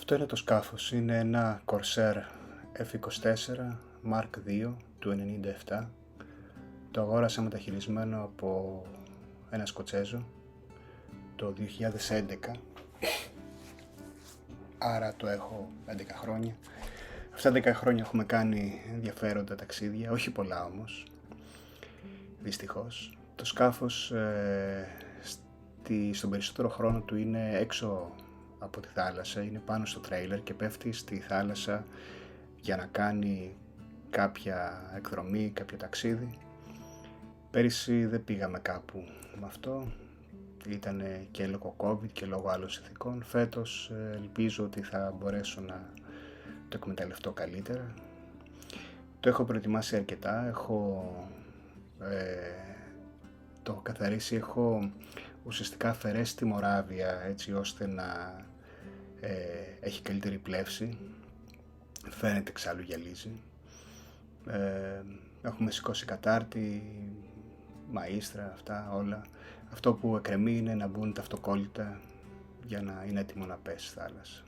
Αυτό είναι το σκάφος, είναι ένα Corsair F24 Mark II του 97. Το αγόρασα μεταχειρισμένο από ένα Σκοτσέζο το 2011, άρα το έχω 11 χρόνια. Αυτά 10 χρόνια έχουμε κάνει ενδιαφέροντα ταξίδια, όχι πολλά όμως, δυστυχώς. Το σκάφος στον περισσότερο χρόνο του είναι έξω από τη θάλασσα, είναι πάνω στο τρέιλερ και πέφτει στη θάλασσα για να κάνει κάποια εκδρομή, κάποιο ταξίδι. Πέρυσι δεν πήγαμε κάπου με αυτό, ήταν και λόγω COVID και λόγω άλλων συνθηκών. Φέτος ελπίζω ότι θα μπορέσω να το εκμεταλλευτώ καλύτερα. Το έχω προετοιμάσει αρκετά, το έχω καθαρίσει, έχω ουσιαστικά αφαιρέσει τη μοράβια έτσι ώστε να έχει καλύτερη πλεύση, φαίνεται εξάλλου γυαλίζει. Έχουμε σηκώσει κατάρτι, μαΐστρα, αυτά όλα. Αυτό που εκκρεμεί είναι να μπουν τα αυτοκόλλητα για να είναι έτοιμο να πέσει στη θάλασσα.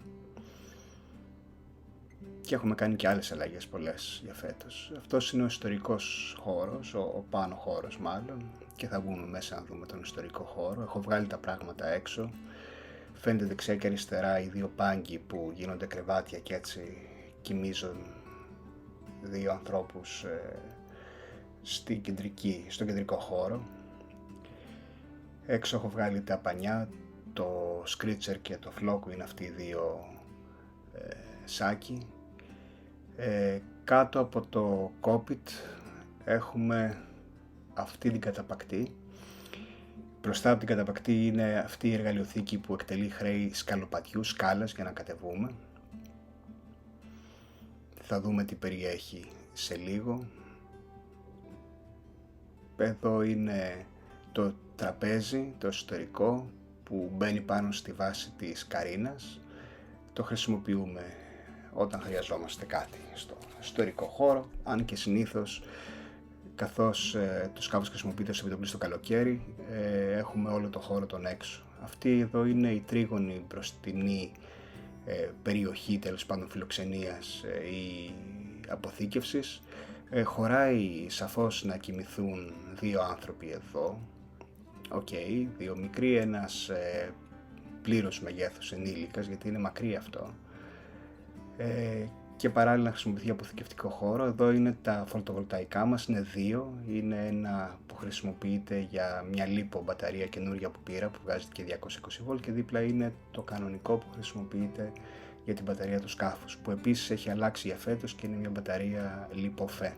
Και έχουμε κάνει και άλλες αλλαγές πολλές για φέτος. Αυτός είναι ο ιστορικός χώρος, ο πάνω χώρος μάλλον, και θα μπούμε μέσα να δούμε τον ιστορικό χώρο. Έχω βγάλει τα πράγματα έξω. Φαίνεται δεξιά και αριστερά οι δύο πάγκοι που γίνονται κρεβάτια και έτσι κοιμίζουν δύο ανθρώπους στον κεντρικό χώρο. Έξω έχω βγάλει τα πανιά, το Screecher και το Flock είναι αυτοί οι δύο σάκοι. Κάτω από το cockpit έχουμε αυτή την καταπακτή. Μπροστά από την καταπακτή είναι αυτή η εργαλειοθήκη που εκτελεί χρέη σκαλοπατιού, σκάλας, για να κατεβούμε. Θα δούμε τι περιέχει σε λίγο. Εδώ είναι το τραπέζι, το εσωτερικό, που μπαίνει πάνω στη βάση της καρίνας. Το χρησιμοποιούμε όταν χρειαζόμαστε κάτι στο εσωτερικό χώρο, αν και συνήθως, καθώς το σκάφος χρησιμοποιείται ως επιτοπλίστων το καλοκαίρι, έχουμε όλο το χώρο τον έξω. Αυτή εδώ είναι η τρίγωνη μπροστινή περιοχή, τέλος πάντων, φιλοξενίας ή αποθήκευσης. Χωράει σαφώς να κοιμηθούν δύο άνθρωποι εδώ. Δύο μικροί, ένας πλήρως μεγέθους ενήλικας, γιατί είναι μακρύ αυτό. Και παράλληλα να χρησιμοποιηθεί αποθηκευτικό χώρο. Εδώ είναι τα φωτοβολταϊκά μας, είναι δύο. Είναι ένα που χρησιμοποιείται για μια λίπο μπαταρία καινούρια που πήρα, που βγάζει και 220V, και δίπλα είναι το κανονικό που χρησιμοποιείται για την μπαταρία του σκάφους, που επίσης έχει αλλάξει για φέτος και είναι μια μπαταρία λιποφέ.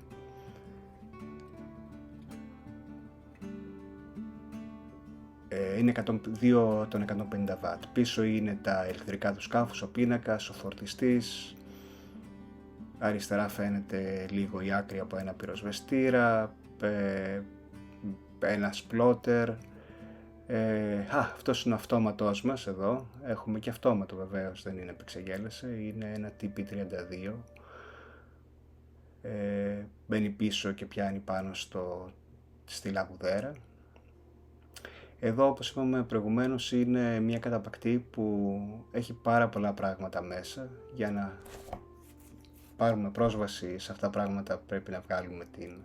Είναι 2 των 150W. Πίσω είναι τα ηλεκτρικά του σκάφους, ο πίνακας, ο φορτιστής. Αριστερά φαίνεται λίγο η άκρη από ένα πυροσβεστήρα, ένα σπλότερ. Αυτός είναι ο αυτόματός μας εδώ. Έχουμε και αυτόματο βεβαίως, δεν είναι επεξεγέλασε. Είναι ένα TP32. Μπαίνει πίσω και πιάνει πάνω στη λαγουδέρα. Εδώ, όπως είπαμε προηγουμένως, είναι μια καταπακτή που έχει πάρα πολλά πράγματα μέσα. Για να πάρουμε πρόσβαση σε αυτά τα πράγματα πρέπει να βγάλουμε την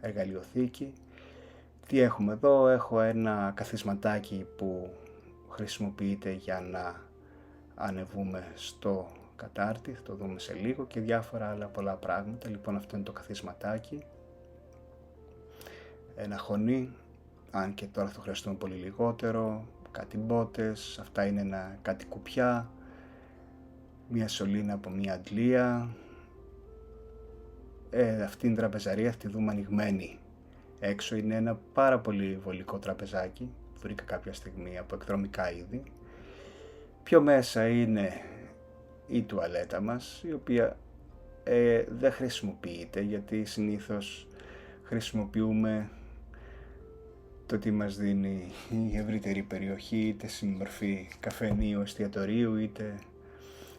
εργαλειοθήκη. Τι έχουμε εδώ? Έχω ένα καθισματάκι που χρησιμοποιείται για να ανεβούμε στο κατάρτι, θα το δούμε σε λίγο, και διάφορα άλλα πολλά πράγματα. Λοιπόν, αυτό είναι το καθισματάκι. Ένα χωνί, αν και τώρα θα το χρειαστούμε πολύ λιγότερο. Κάτι μπότες, αυτά είναι κάτι κουπιά, μια σωλήνα από μια αντλία. Αυτή είναι η τραπεζαρία, θα τη δούμε ανοιγμένη. Έξω είναι ένα πάρα πολύ βολικό τραπεζάκι που βρήκα κάποια στιγμή από εκδρομικά είδη. Πιο μέσα είναι η τουαλέτα μας, η οποία δεν χρησιμοποιείται, γιατί συνήθως χρησιμοποιούμε το τι μας δίνει η ευρύτερη περιοχή, είτε στη μορφή καφενείου, εστιατορίου, είτε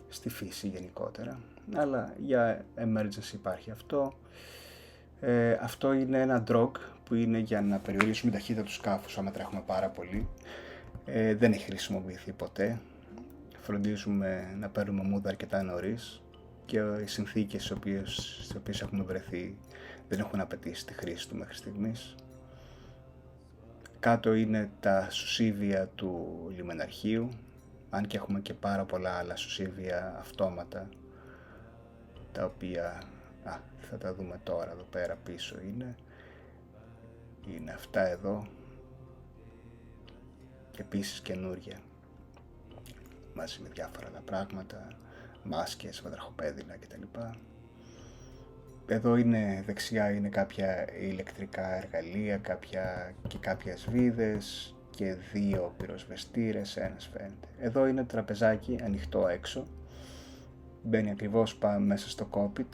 στη φύση γενικότερα. Αλλά για emergency υπάρχει αυτό. Αυτό είναι ένα drog που είναι για να περιορίσουμε την ταχύτητα του σκάφους άμα τρέχουμε πάρα πολύ. Δεν έχει χρησιμοποιηθεί ποτέ. φροντίζουμε να παίρνουμε μούδα αρκετά νωρίς και οι συνθήκες στις οποίες έχουμε βρεθεί δεν έχουν απαιτήσει τη χρήση του μέχρι στιγμής. Κάτω είναι τα σουσίβια του λιμεναρχείου, αν και έχουμε και πάρα πολλά άλλα σουσίβια αυτόματα, τα οποία θα τα δούμε τώρα. Εδώ πέρα πίσω είναι αυτά εδώ, επίσης καινούρια, μαζί με διάφορα άλλα πράγματα, μάσκες, βαδραχοπέδιλα κτλ. Εδώ δεξιά είναι κάποια ηλεκτρικά εργαλεία, κάποιες βίδες και 2 πυροσβεστήρες, ένας φαίνεται. Εδώ είναι τραπεζάκι ανοιχτό έξω, μπαίνει ακριβώς μέσα στο κόπιτ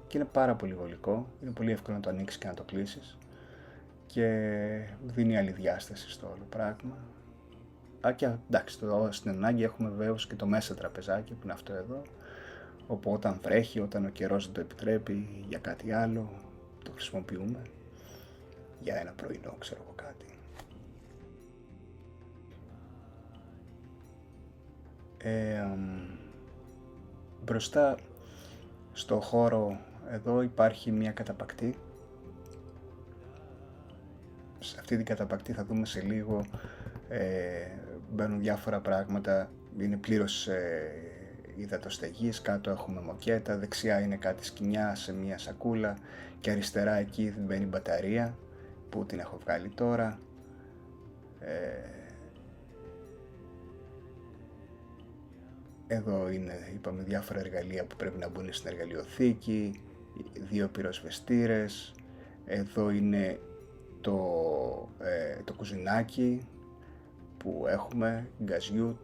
και είναι πάρα πολύ βολικό, είναι πολύ εύκολο να το ανοίξεις και να το κλείσεις και δίνει άλλη διάσταση στο όλο πράγμα. Και εντάξει, στην ανάγκη έχουμε βέβαιως και το μέσα τραπεζάκι που είναι αυτό εδώ, όπου όταν βρέχει, όταν ο καιρός δεν το επιτρέπει για κάτι άλλο, το χρησιμοποιούμε για ένα πρωινό, ξέρω εγώ κάτι. Μπροστά στο χώρο εδώ υπάρχει μια καταπακτή. Σε αυτή την καταπακτή θα δούμε σε λίγο, μπαίνουν διάφορα πράγματα, είναι πλήρως υδατοστεγής, κάτω έχουμε μοκέτα, δεξιά είναι κάτι σκοινιά σε μια σακούλα και αριστερά εκεί μπαίνει μπαταρία που την έχω βγάλει τώρα. Εδώ είναι, είπαμε, διάφορα εργαλεία που πρέπει να μπουν στην εργαλειοθήκη, 2 πυροσβεστήρες, εδώ είναι το κουζινάκι που έχουμε, γκαζιού,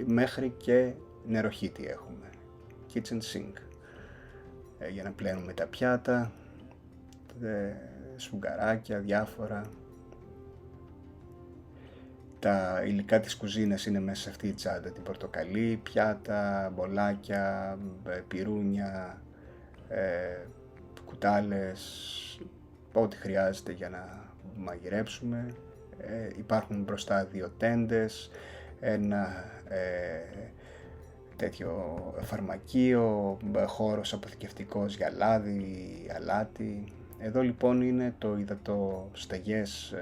μέχρι και νεροχύτη έχουμε, kitchen sink, για να πλένουμε τα πιάτα, σφουγγαράκια, διάφορα. Τα υλικά της κουζίνας είναι μέσα σε αυτή η τσάντα, την πορτοκαλί, πιάτα, μπολάκια, πυρούνια, κουτάλες, ό,τι χρειάζεται για να μαγειρέψουμε. Υπάρχουν μπροστά 2 τέντες, ένα τέτοιο φαρμακείο, χώρος αποθηκευτικός για λάδι, αλάτι. Εδώ λοιπόν είναι το υδατοστεγές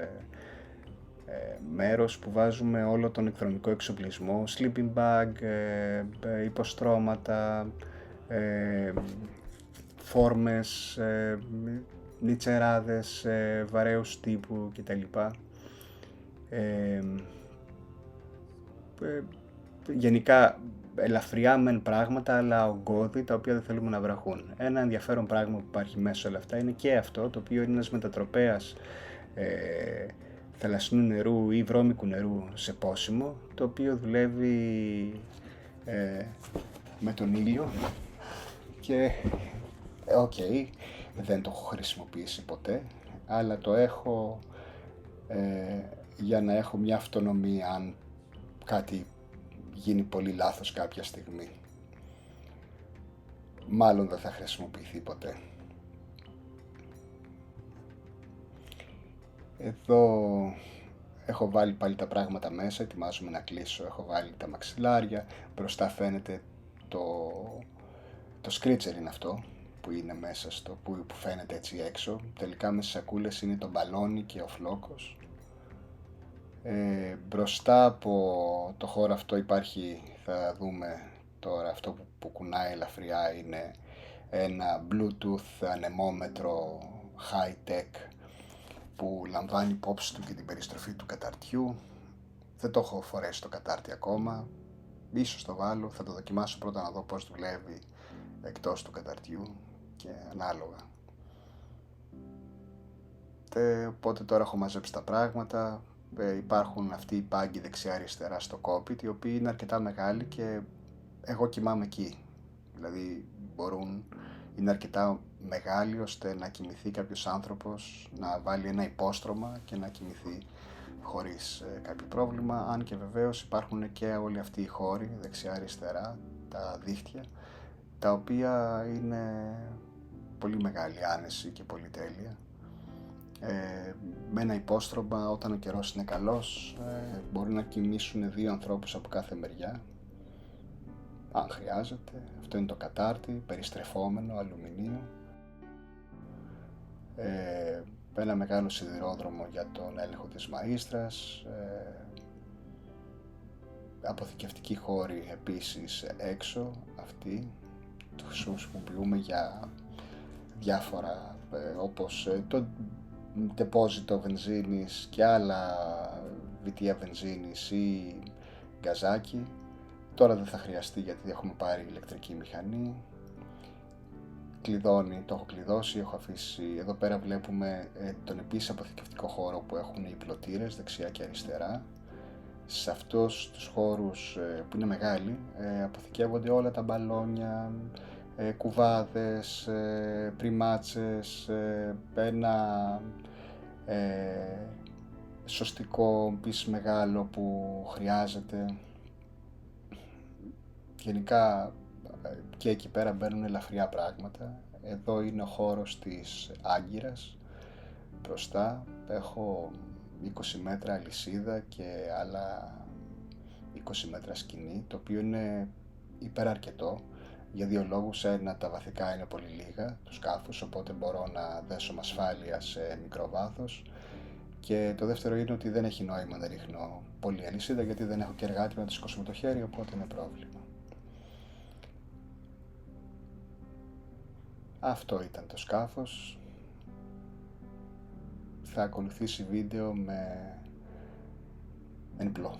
μέρος που βάζουμε όλο τον εκδρομικό εξοπλισμό, sleeping bag, υποστρώματα, φόρμες, νιτσεράδες βαρέους τύπου κτλ. Γενικά ελαφριά μεν πράγματα, αλλά ογκώδη, τα οποία δεν θέλουμε να βραχούν. Ένα ενδιαφέρον πράγμα που υπάρχει μέσα σε όλα αυτά είναι και αυτό, το οποίο είναι ένας μετατροπέας θαλασσινού νερού ή βρώμικου νερού σε πόσιμο, το οποίο δουλεύει με τον ήλιο και δεν το έχω χρησιμοποιήσει ποτέ, αλλά το έχω για να έχω μια αυτονομία αν κάτι γίνει πολύ λάθος κάποια στιγμή. Μάλλον δεν θα χρησιμοποιηθεί ποτέ. Εδώ έχω βάλει πάλι τα πράγματα μέσα, ετοιμάζομαι να κλείσω, έχω βάλει τα μαξιλάρια, μπροστά φαίνεται το σκρίτσερ είναι αυτό που είναι μέσα που φαίνεται έτσι έξω. Τελικά με στις σακούλες είναι το μπαλόνι και ο φλόκος. Μπροστά από το χώρο αυτό υπάρχει, θα δούμε τώρα, αυτό που κουνάει ελαφριά είναι ένα Bluetooth ανεμόμετρο high tech που λαμβάνει υπόψη του και την περιστροφή του καταρτιού. Δεν το έχω φορέσει το κατάρτι ακόμα, ίσως το βάλω, θα το δοκιμάσω πρώτα να δω πώς δουλεύει εκτός του καταρτιού και ανάλογα. Οπότε τώρα έχω μαζέψει τα πράγματα. Υπάρχουν αυτοί οι πάγκοι δεξιά αριστερά στο κόπιτ, οι οποίοι είναι αρκετά μεγάλοι και εγώ κοιμάμαι εκεί. Δηλαδή είναι αρκετά μεγάλοι ώστε να κοιμηθεί κάποιος άνθρωπος, να βάλει ένα υπόστρωμα και να κοιμηθεί χωρίς κάποιο πρόβλημα. Αν και βεβαίως υπάρχουν και όλοι αυτοί οι χώροι δεξιά αριστερά, τα δίχτυα, τα οποία είναι πολύ μεγάλη άνεση και πολυτέλεια. Με ένα υπόστρωμα, όταν ο καιρός είναι καλός, μπορεί να κοιμήσουν 2 ανθρώπους από κάθε μεριά, αν χρειάζεται. Αυτό είναι το κατάρτι, περιστρεφόμενο, αλουμινίου. Ένα μεγάλο σιδηρόδρομο για τον έλεγχο της μαΐστρας, αποθηκευτικοί χώροι επίσης έξω, αυτοί τους χρησιμοποιούμε για διάφορα, όπως το ντεπόζιτο βενζίνης και άλλα βιτία βενζίνης ή γκαζάκι. Τώρα δεν θα χρειαστεί γιατί έχουμε πάρει ηλεκτρική μηχανή. Κλειδώνει, το έχω κλειδώσει, έχω αφήσει. Εδώ πέρα βλέπουμε τον επίσης αποθηκευτικό χώρο που έχουν οι πλωτήρες δεξιά και αριστερά. Σε αυτούς τους χώρους που είναι μεγάλοι, αποθηκεύονται όλα τα μπαλόνια, κουβάδες, πριμάτσες, ένα σωστικό πίς μεγάλο που χρειάζεται. Γενικά και εκεί πέρα μπαίνουν ελαφριά πράγματα. Εδώ είναι ο χώρος της άγκυρας. Μπροστά έχω 20 μέτρα αλυσίδα και άλλα 20 μέτρα σκηνή, το οποίο είναι υπεραρκετό για 2 λόγους. Ένα, τα βαθικά είναι πολύ λίγα του σκάφους, οπότε μπορώ να δέσω με ασφάλεια σε μικρό βάθος, και το δεύτερο είναι ότι δεν έχει νόημα να ρίχνω πολύ αλυσίδα γιατί δεν έχω και εργάτη να τη σηκώσω με το χέρι, οπότε είναι πρόβλημα. Αυτό ήταν το σκάφος. Θα ακολουθήσει βίντεο με εν πλώ.